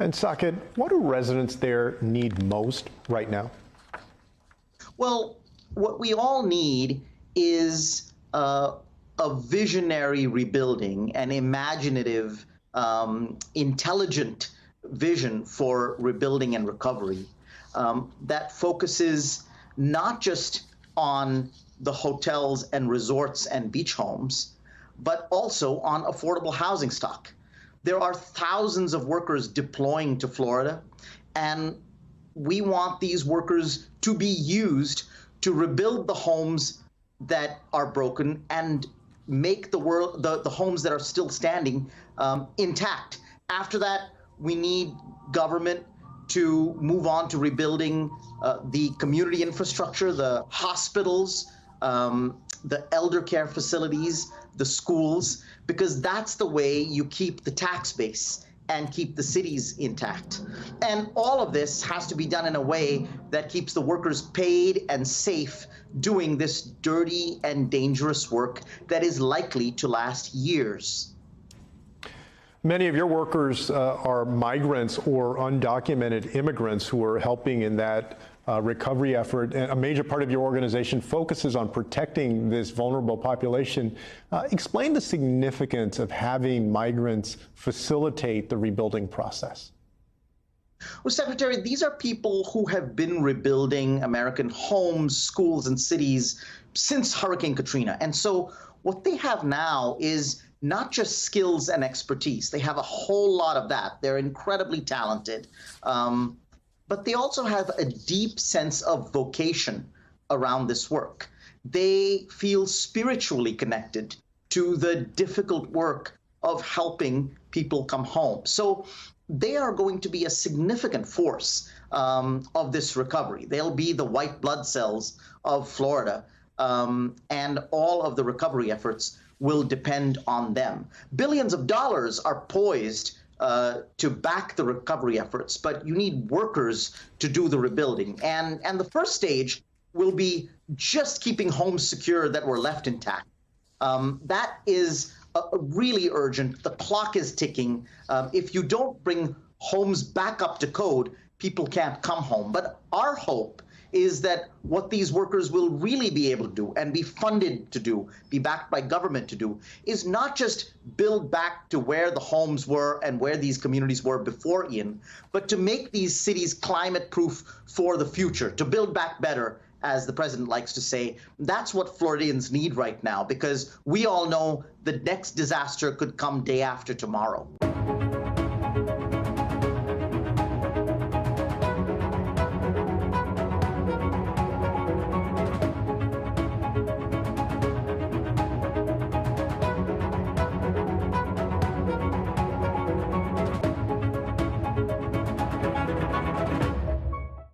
And Saket, what do residents there need most right now? Well, what we all need is a visionary rebuilding, an imaginative, intelligent vision for rebuilding and recovery that focuses not just on the hotels and resorts and beach homes, but also on affordable housing stock. There are thousands of workers deploying to Florida, and we want these workers to be used to rebuild the homes that are broken and make the homes that are still standing intact. After that, we need government to move on to rebuilding the community infrastructure, the hospitals, the elder care facilities, the schools, because that's the way you keep the tax base and keep the cities intact. And all of this has to be done in a way that keeps the workers paid and safe doing this dirty and dangerous work that is likely to last years. Many of your workers are migrants or undocumented immigrants who are helping in that recovery effort. And a major part of your organization focuses on protecting this vulnerable population. Explain the significance of having migrants facilitate the rebuilding process. Well, Secretary, these are people who have been rebuilding American homes, schools, and cities since Hurricane Katrina. And so what they have now is not just skills and expertise. They have a whole lot of that. They're incredibly talented. But they also have a deep sense of vocation around this work. They feel spiritually connected to the difficult work of helping people come home. So they are going to be a significant force of this recovery. They'll be the white blood cells of Florida, and all of the recovery efforts will depend on them. Billions of dollars are poised to back the recovery efforts, but you need workers to do the rebuilding. And the first stage will be just keeping homes secure that were left intact. That is really urgent. The clock is ticking. If you don't bring homes back up to code, people can't come home. But our hope is that what these workers will really be able to do and be funded to do, be backed by government to do, is not just build back to where the homes were and where these communities were before Ian, but to make these cities climate proof for the future, to build back better, as the president likes to say. That's what Floridians need right now, because we all know the next disaster could come day after tomorrow.